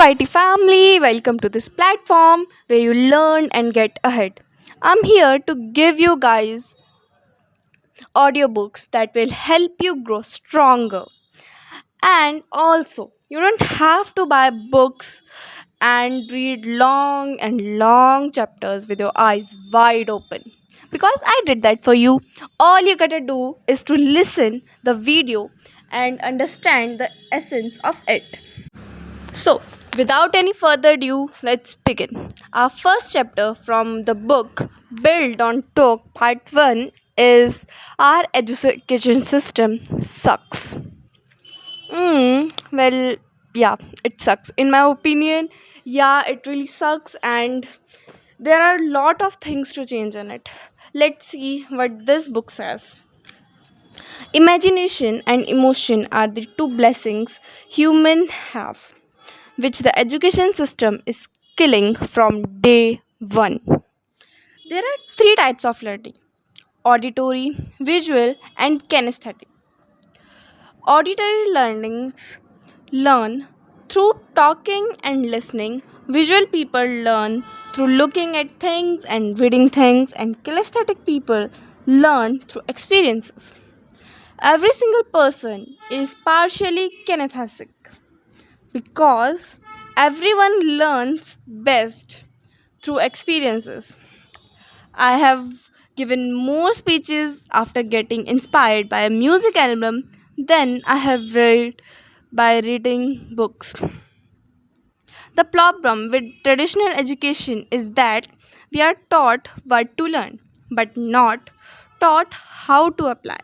IT family, welcome to this platform where you learn and get ahead. I'm here to give you guys audiobooks that will help you grow stronger. And also, you don't have to buy books and read long and long chapters with your eyes wide open. Because I did that for you. All you gotta do is to listen the video and understand the essence of it. So, without any further ado, let's begin. Our first chapter from the book Build on Talk Part 1 is Our Education System Sucks. Well, yeah, it sucks. In my opinion, yeah, it really sucks, and there are a lot of things to change in it. Let's see what this book says. Imagination and emotion are the two blessings humans have, which the education system is killing from day one. There are three types of learning: auditory, visual, and kinesthetic. Auditory learnings learn through talking and listening. Visual people learn through looking at things and reading things, and kinesthetic people learn through experiences. Every single person is partially kinesthetic because everyone learns best through experiences. I have given more speeches after getting inspired by a music album than I have read by reading books. The problem with traditional education is that we are taught what to learn, but not taught how to apply.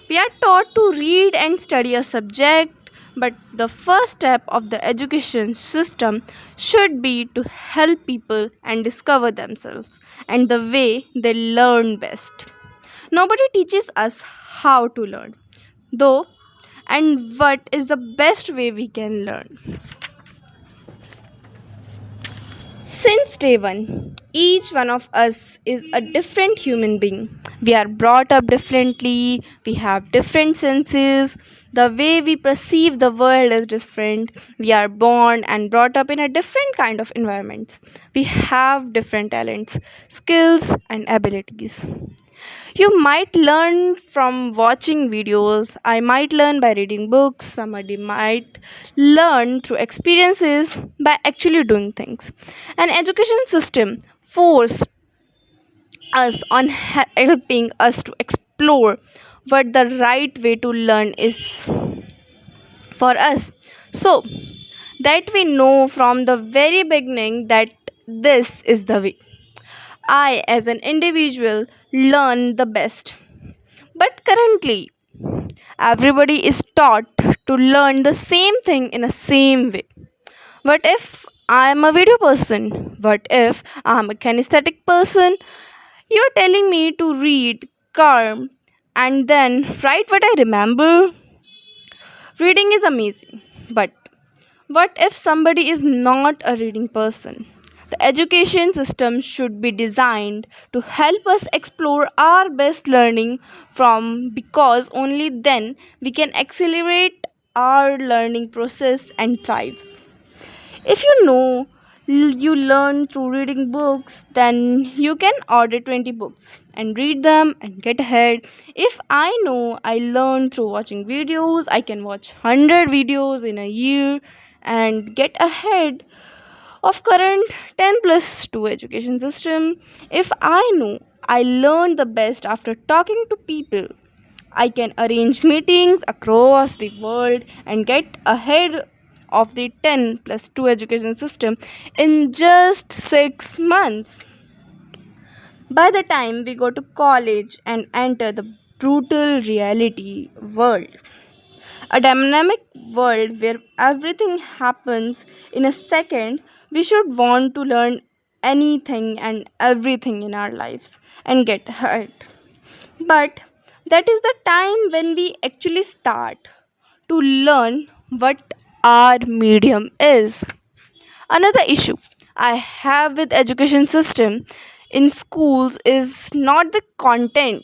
We are taught to read and study a subject, but the first step of the education system should be to help people and discover themselves and the way they learn best. Nobody teaches us how to learn, though, and what is the best way we can learn. Since day one, each one of us is a different human being. We are brought up differently, we have different senses, the way we perceive the world is different. We are born and brought up in a different kind of environments. We have different talents, skills, and abilities. You might learn from watching videos. I might learn by reading books. Somebody might learn through experiences by actually doing things. An education system force us on helping us to explore what the right way to learn is for us. So that we know from the very beginning that this is the way. I, as an individual, learn the best. But currently, everybody is taught to learn the same thing in a same way. What if I am a video person? What if I am a kinesthetic person? You're telling me to read, calm, and then write what I remember? Reading is amazing, but what if somebody is not a reading person? The education system should be designed to help us explore our best learning from, because only then we can accelerate our learning process and thrives. If you know you learn through reading books, then you can order 20 books and read them and get ahead. If I know I learn through watching videos, I can watch 100 videos in a year and get ahead of current 10 plus 2 education system. If I know I learn the best after talking to people, I can arrange meetings across the world and get ahead of the 10 plus 2 education system in just 6 months. By the time we go to college and enter the brutal reality world, a dynamic world where everything happens in a second, we should want to learn anything and everything in our lives and get ahead. But that is the time when we actually start to learn what our medium is. Another issue I have with education system in schools is not the content.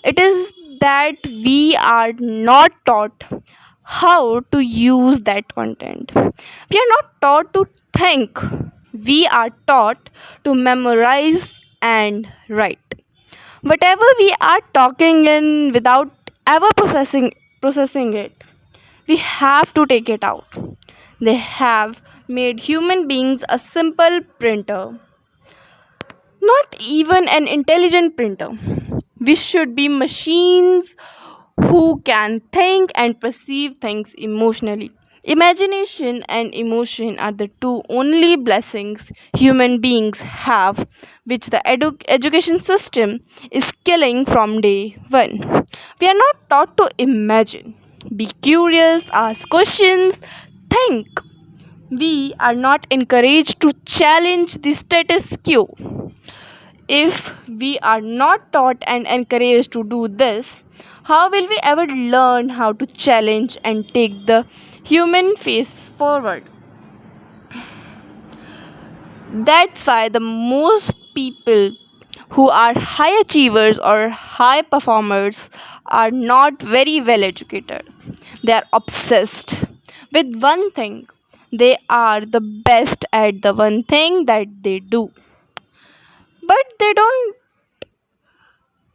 It is that we are not taught how to use that content. We are not taught to think, we are taught to memorize and write. Whatever we are talking in without ever processing it, we have to take it out. They have made human beings a simple printer, not even an intelligent printer. We should be machines who can think and perceive things emotionally. Imagination and emotion are the two only blessings human beings have, which the education system is killing from day one. We are not taught to imagine, be curious, ask questions, think. We are not encouraged to challenge the status quo. If we are not taught and encouraged to do this, how will we ever learn how to challenge and take the human face forward? That's why the most people who are high achievers or high performers are not very well educated. They are obsessed with one thing. They are the best at the one thing that they do. But they don't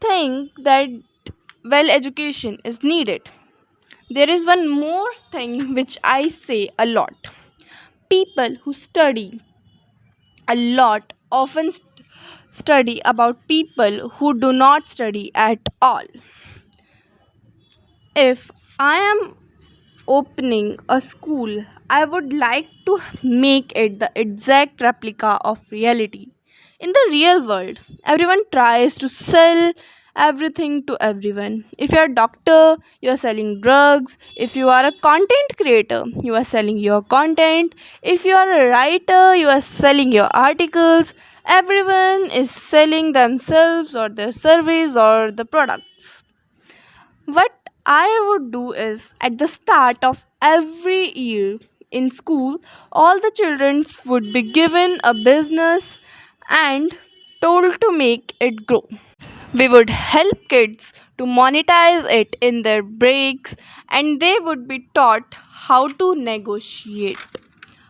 think that well education is needed. There is one more thing which I say a lot. People who study a lot often study about people who do not study at all. If I am opening a school, I would like to make it the exact replica of reality. In the real world, everyone tries to sell everything to everyone. If you are a doctor, you are selling drugs. If you are a content creator, you are selling your content. If you are a writer, you are selling your articles. Everyone is selling themselves or their service or the products. What I would do is at the start of every year in school, all the children would be given a business and told to make it grow. We would help kids to monetize it in their breaks, and they would be taught how to negotiate,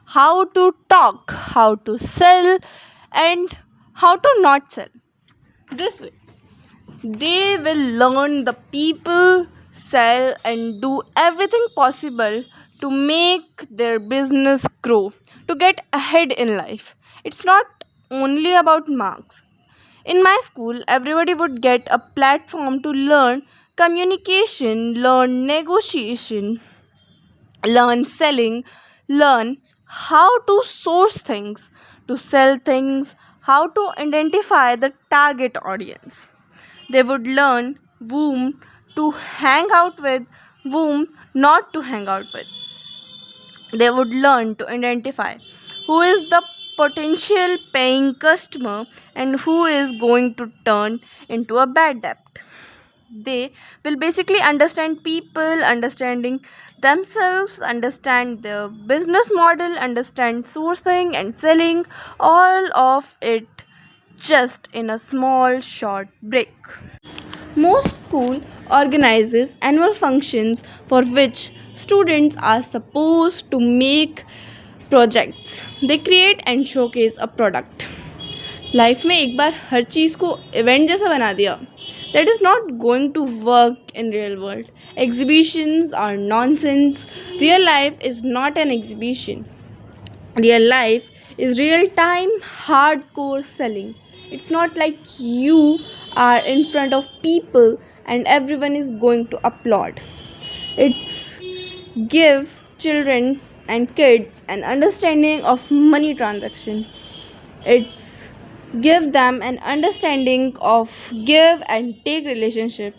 how to talk, how to sell, and how to not sell. This way they will learn the people, sell, and do everything possible to make their business grow, to get ahead in life. It's not only about marks. In my school, everybody would get a platform to learn communication, learn negotiation, learn selling, learn how to source things, to sell things, how to identify the target audience. They would learn whom to hang out with, whom not to hang out with. They would learn to identify who is the potential paying customer and who is going to turn into a bad debt. They will basically understand people, understanding themselves, understand their business model, understand sourcing and selling, all of it just in a small short break. Most school organizes annual functions for which students are supposed to make projects. They create and showcase a product. Life में एक बार हर चीज़ को event जैसा बना दिया that is not going to work in real world exhibitions are nonsense real life is not an exhibition real life is real time hardcore selling. It's not like you are in front of people and everyone is going to applaud. It's give children and kids an understanding of money transaction. It's give them an understanding of give and take relationship.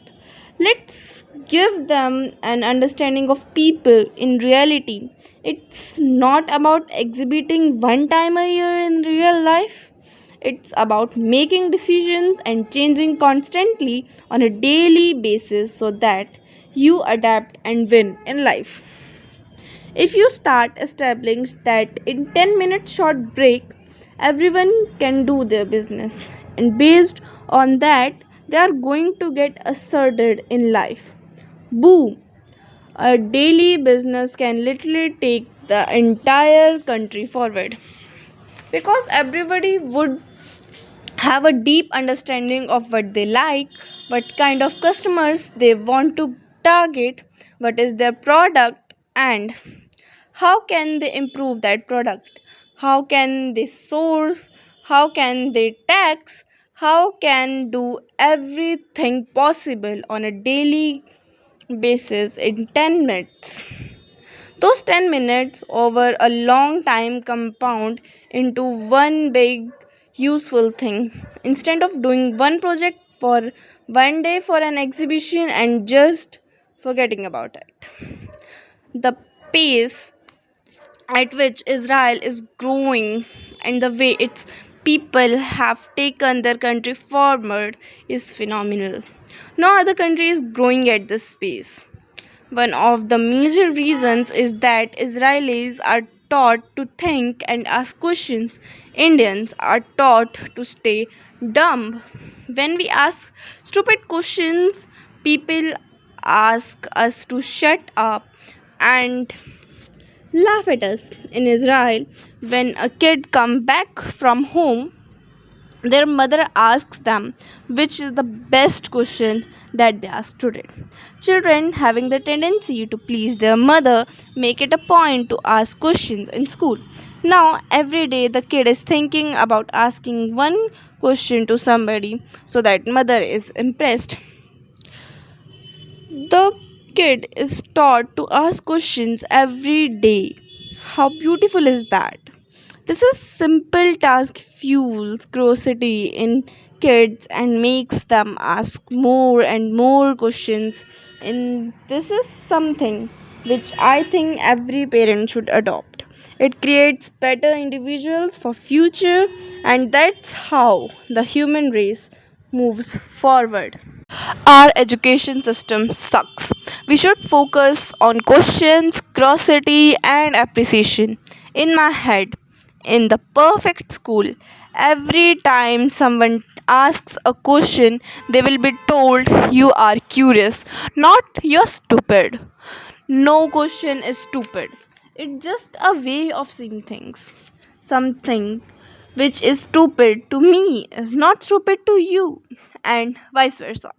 Let's give them an understanding of people in reality. It's not about exhibiting one time a year in real life. It's about making decisions and changing constantly on a daily basis so that you adapt and win in life. If you start establishing that in 10 minute short break, everyone can do their business, and based on that, they are going to get asserted in life. Boom! A daily business can literally take the entire country forward because everybody would have a deep understanding of what they like, what kind of customers they want to target, what is their product, and how can they improve that product, how can they source, how can they tax, how can do everything possible on a daily basis in 10 minutes. Those 10 minutes over a long time compound into one big useful thing. Instead of doing one project for one day for an exhibition and just forgetting about it. The pace at which Israel is growing and the way its people have taken their country forward is phenomenal. No other country is growing at this pace. One of the major reasons is that Israelis are taught to think and ask questions. Indians are taught to stay dumb. When we ask stupid questions, people ask us to shut up and laugh at us. In Israel, when a kid come back from home, their mother asks them which is the best question that they ask today. Children having the tendency to please their mother make it a point to ask questions in school. Now, every day the kid is thinking about asking one question to somebody so that mother is impressed. The kid is taught to ask questions every day. How beautiful is that? This is simple task fuels curiosity in kids and makes them ask more and more questions. And this is something which I think every parent should adopt. It creates better individuals for future, and that's how the human race moves forward. Our education system sucks. We should focus on questions, curiosity, and appreciation. In my head, in the perfect school, every time someone asks a question, they will be told, "You are curious, not you're stupid." No question is stupid, it's just a way of seeing things. Something which is stupid to me is not stupid to you, and vice versa.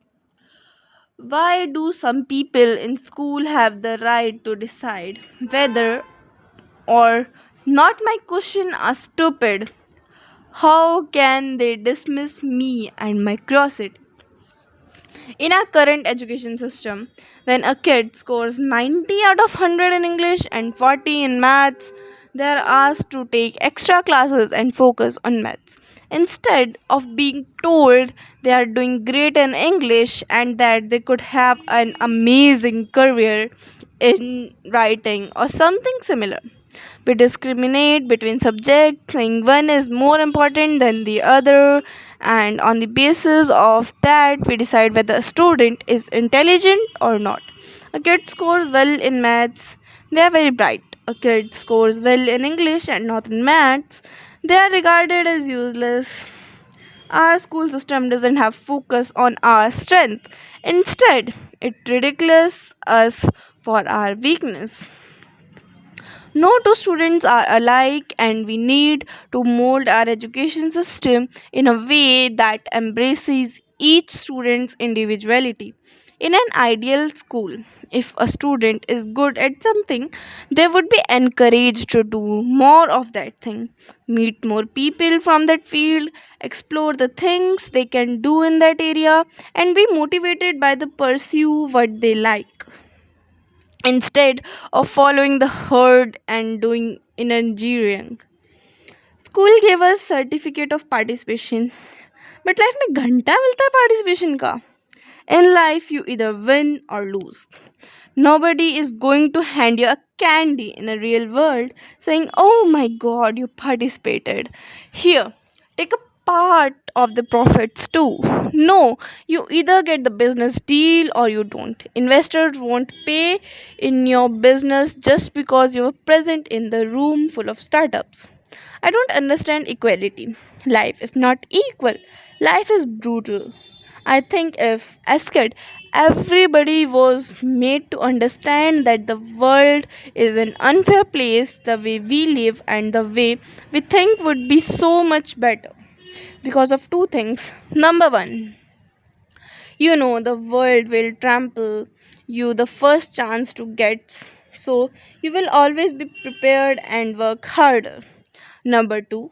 Why do some people in school have the right to decide whether or not my question are stupid? How can they dismiss me and my curiosity? In our current education system, when a kid scores 90 out of 100 in English and 40 in maths, they are asked to take extra classes and focus on maths. Instead of being told they are doing great in English and that they could have an amazing career in writing or something similar. We discriminate between subjects, saying one is more important than the other, and on the basis of that, we decide whether a student is intelligent or not. A kid scores well in maths, they are very bright. A kid scores well in English and not in maths, they are regarded as useless. Our school system doesn't have focus on our strength. Instead, it ridicules us for our weakness. No two students are alike, and we need to mold our education system in a way that embraces each student's individuality. In an ideal school, if a student is good at something, they would be encouraged to do more of that thing, meet more people from that field, explore the things they can do in that area, and be motivated by the pursue what they like instead of following the herd and doing in engineering. School gave us certificate of participation, but life में घंटा मिलता है participation का. In life, you either win or lose. Nobody is going to hand you a candy in a real world saying, "Oh my god, you participated. Here, take a part of the profits too." No, you either get the business deal or you don't. Investors won't pay in your business just because you were present in the room full of startups. I don't understand equality. Life is not equal, life is brutal. I think if as kid everybody was made to understand that the world is an unfair place, the way we live and the way we think would be so much better. Because of two things. Number one, the world will trample you the first chance to get. So you will always be prepared and work harder. Number two,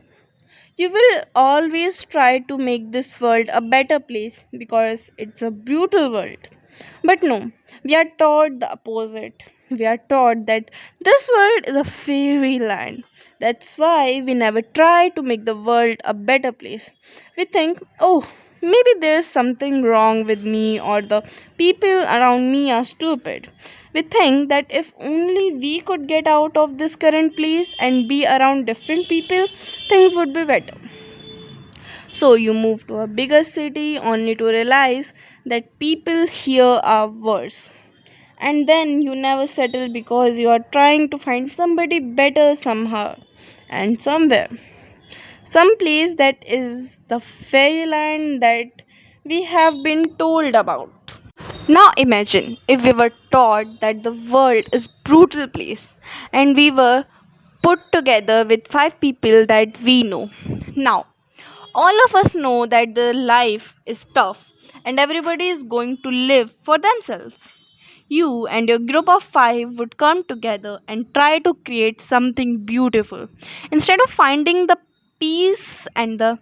you will always try to make this world a better place because it's a brutal world. But no, we are taught the opposite. We are taught that this world is a fairyland. That's why we never try to make the world a better place. We think, oh, maybe there's something wrong with me or the people around me are stupid. We think that if only we could get out of this current place and be around different people, things would be better. So you move to a bigger city only to realize that people here are worse. And then you never settle because you are trying to find somebody better somehow and somewhere. Some place that is the fairyland that we have been told about. Now imagine if we were taught that the world is brutal place and we were put together with five people that we know. Now all of us know that the life is tough and everybody is going to live for themselves. You and your group of five would come together and try to create something beautiful. Instead of finding the peace and the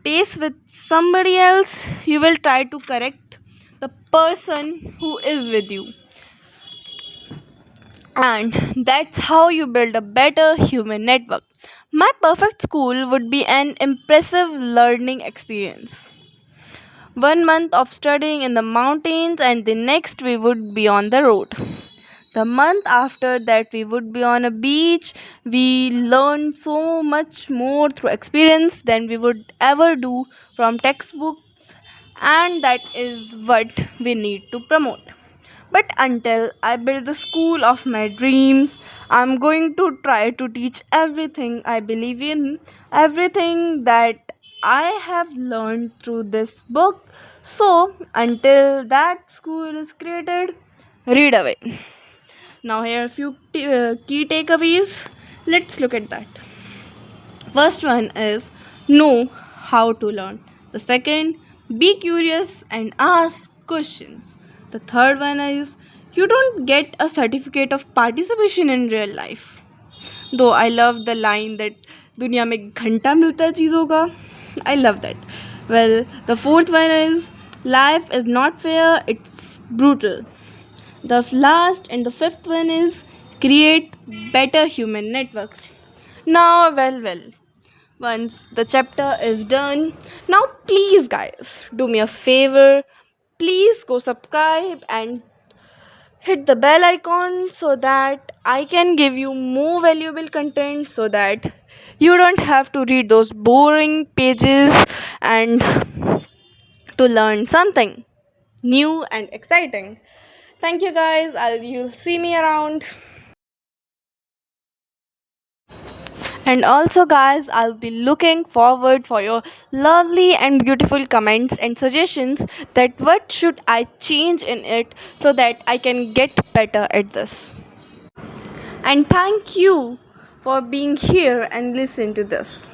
pace with somebody else, you will try to correct the person who is with you. And that's how you build a better human network. My perfect school would be an impressive learning experience. 1 month of studying in the mountains, and the next we would be on the road. The month after that, we would be on a beach. We learn so much more through experience than we would ever do from textbooks, and that is what we need to promote. But until I build the school of my dreams, I'm going to try to teach everything I believe in, everything that I have learned through this book. So, until that school is created, read away. Now, here are a few key takeaways. Let's look at that. First one is know how to learn. The second, be curious and ask questions. The third one is you don't get a certificate of participation in real life. Though I love the line that दुनिया में घंटा मिलता है चीज़ों का. I love that. Well, the fourth one is life is not fair, it's brutal. The last and the fifth one is create better human networks. Now, well. Once the chapter is done, now please, guys, do me a favor. Please go subscribe and hit the bell icon so that I can give you more valuable content so that you don't have to read those boring pages and to learn something new and exciting. Thank you guys. You'll see me around. And also guys, I'll be looking forward for your lovely and beautiful comments and suggestions that what should I change in it so that I can get better at this. And thank you for being here and listen to this.